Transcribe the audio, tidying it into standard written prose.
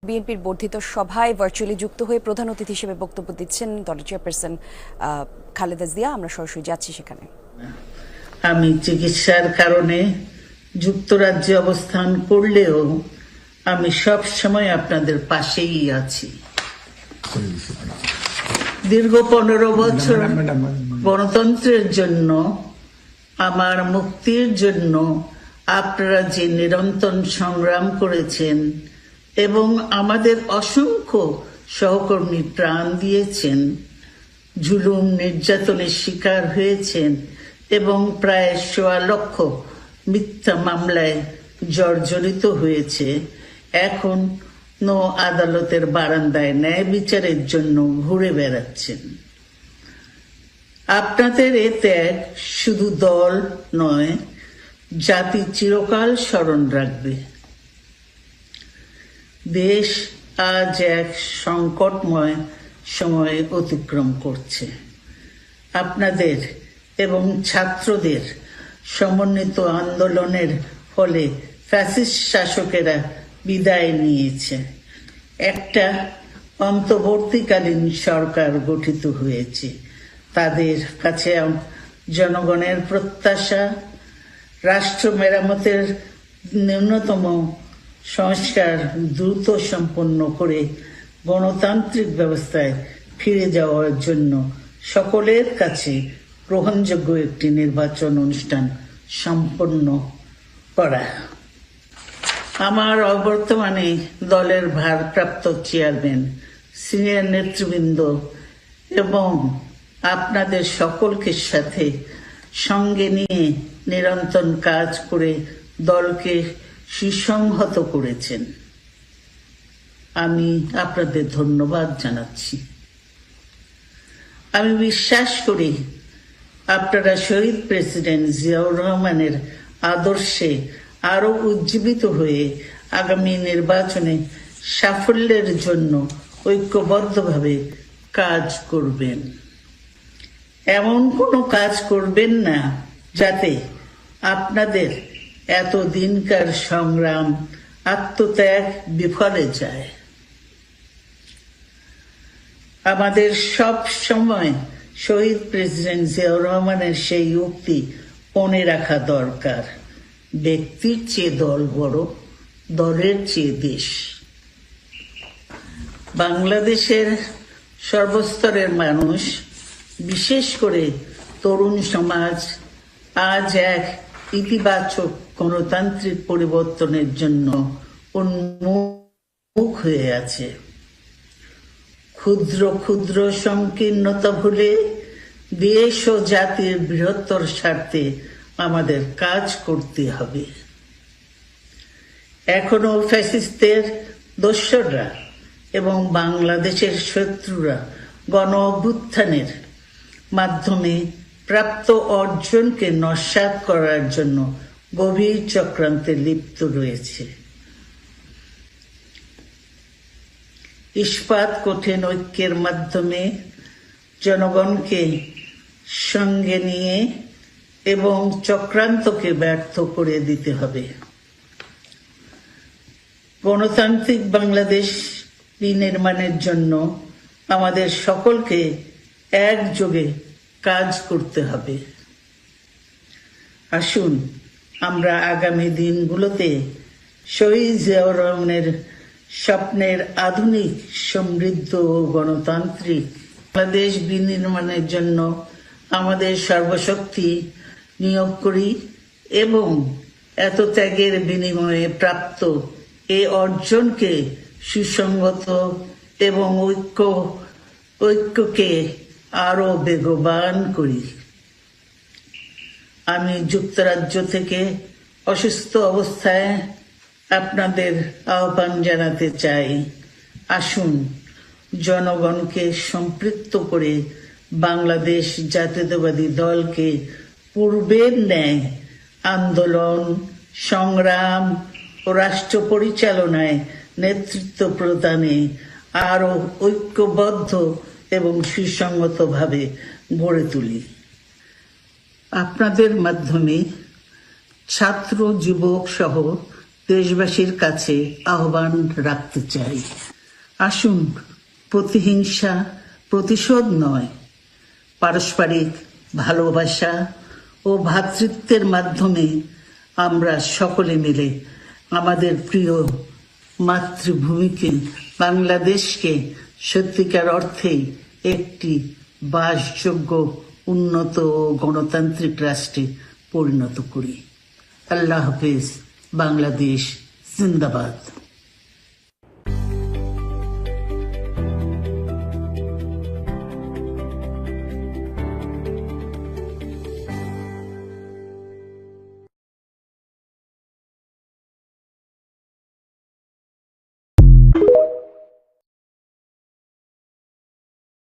বিএনপির বর্ধিত সভায় ভার্চুয়ালি যুক্ত হয়ে প্রধান অতিথি হিসেবে বক্তব্য দিচ্ছেন দলের চেয়ারপারসন খালেদা জিয়া। আমরা সরাসরি যাচ্ছি সেখানে। আমি চিকিৎসার কারণে যুক্তরাজ্যে অবস্থান করলেও আমি সব সময় আপনাদের পাশেই আছি। দীর্ঘ 15 বছর গণতন্ত্রের জন্য, আমার মুক্তির জন্য আপনারা যে নিরন্তর সংগ্রাম করেছেন এবং আমাদের অসংখ্য সহকর্মী প্রাণ দিয়েছেন, জুলুম নির্যাতনের শিকার হয়েছেন এবং প্রায় 1.25 লক্ষ মিথ্যা মামলায় জর্জরিত হয়েছে, এখন আদালতের বারান্দায় ন্যায় বিচারের জন্য ঘুরে বেড়াচ্ছেন। আপনাদের এ ত্যাগ শুধু দল নয়, জাতি চিরকাল স্মরণ রাখবে। দেশ আজ এক সংকটময় সময় অতিক্রম করছে। আপনাদের এবং ছাত্রদের সমন্বিত আন্দোলনের ফলে ফ্যাসিস্ট শাসকেরা বিদায় নিয়েছে। একটা অন্তর্বর্তীকালীন সরকার গঠিত হয়েছে। তাদের কাছে জনগণের প্রত্যাশা, রাষ্ট্র মেরামতের ন্যূনতম সংস্কার দ্রুত সম্পন্ন করে গণতান্ত্রিক ব্যবস্থায় ফিরে যাওয়ার জন্য সকলের কাছে গ্রহণযোগ্য একটি নির্বাচন অনুষ্ঠান সম্পন্ন করা। আমার অবর্তমানে দলের ভারপ্রাপ্ত চেয়ারম্যান, সিনিয়র নেতৃবৃন্দ এবং আপনাদের সকলকে সাথে সঙ্গে নিয়ে নিরন্তর কাজ করে দলকে সুসংহত করেছেন। আমি আপনাদের ধন্যবাদ জানাচ্ছি। আমি বিশ্বাস করি আপনারা শহীদ প্রেসিডেন্ট জিয়াউর রহমানের আদর্শে আরো উজ্জীবিত হয়ে আগামী নির্বাচনে সাফল্যের জন্য ঐক্যবদ্ধভাবে কাজ করবেন। এমন কোনো কাজ করবেন না যাতে আপনাদের এতদিনকার সংগ্রাম, আত্মত্যাগ বিফলে যায়। আমাদের সব সময় শহীদ প্রেসিডেন্ট জিয়াউর রহমানের সেই উক্তি মনে রাখা দরকার, ব্যক্তির চেয়ে দল বড়, দলের চেয়ে দেশ। বাংলাদেশের সর্বস্তরের মানুষ, বিশেষ করে তরুণ সমাজ আজ এক ইতিবাচক গণতান্ত্রিক পরিবর্তনের জন্য উন্মুখ হয়ে আছে। ক্ষুদ্র ক্ষুদ্র সংকীর্ণতা ভুলে দেশ ও জাতির বৃহত্তর স্বার্থে আমাদের কাজ করতে হবে। এখনো ফ্যাসিস্টদের দোসররা এবং বাংলাদেশের শত্রুরা গণ অভ্যুত্থানের মাধ্যমে প্রাপ্ত অর্জনকে নস্যাৎ করার জন্য গভীর চক্রান্তে লিপ্ত রয়েছে। ইস্পাত কঠিন ঐক্যের মাধ্যমে জনগণকে সঙ্গে নিয়ে এবং চক্রান্তকে ব্যর্থ করে দিতে হবে। গণতান্ত্রিক বাংলাদেশ বিনির্মাণের জন্য আমাদের সকলকে একযোগে কাজ করতে হবে। আসুন আমরা আগামী দিনগুলোতে শহীদ জিয়াউর রহমানের স্বপ্নের আধুনিক, সমৃদ্ধ ও গণতান্ত্রিক বাংলাদেশ বিনির্মাণের জন্য আমাদের সর্বশক্তি নিয়োগ করি এবং এত ত্যাগের বিনিময়ে প্রাপ্ত এই অর্জনকে সুসংগত এবং ঐক্যকে আরো বেগবান করি। আমি যুক্তরাজ্য থেকে অসুস্থ অবস্থায় আপনাদের আহ্বান জানাতে চাই, আসুন জনগণকে সম্পৃক্ত করে বাংলাদেশ জাতীয়তাবাদী দলকে পূর্বের ন্যায় আন্দোলন, সংগ্রাম ও রাষ্ট্র পরিচালনায় নেতৃত্ব প্রদানে আরো ঐক্যবদ্ধ এবং সুসংগতভাবে গড়ে তুলি। আপনাদের মাধ্যমে ছাত্র, যুবক সহ দেশবাসীর কাছে আহ্বান রাখতে চাই, আসুন প্রতিহিংসা, প্রতিশোধ নয়, পারস্পরিক ভালোবাসা ও ভ্রাতৃত্বের মাধ্যমে আমরা সকলে মিলে আমাদের প্রিয় মাতৃভূমিকে, বাংলাদেশকে সত্যিকার অর্থেই একটি বাসযোগ্য, উন্নত ও গণতান্ত্রিক রাষ্ট্রে পরিণত করি। আল্লাহ হাফেজ। বাংলাদেশ জিন্দাবাদ।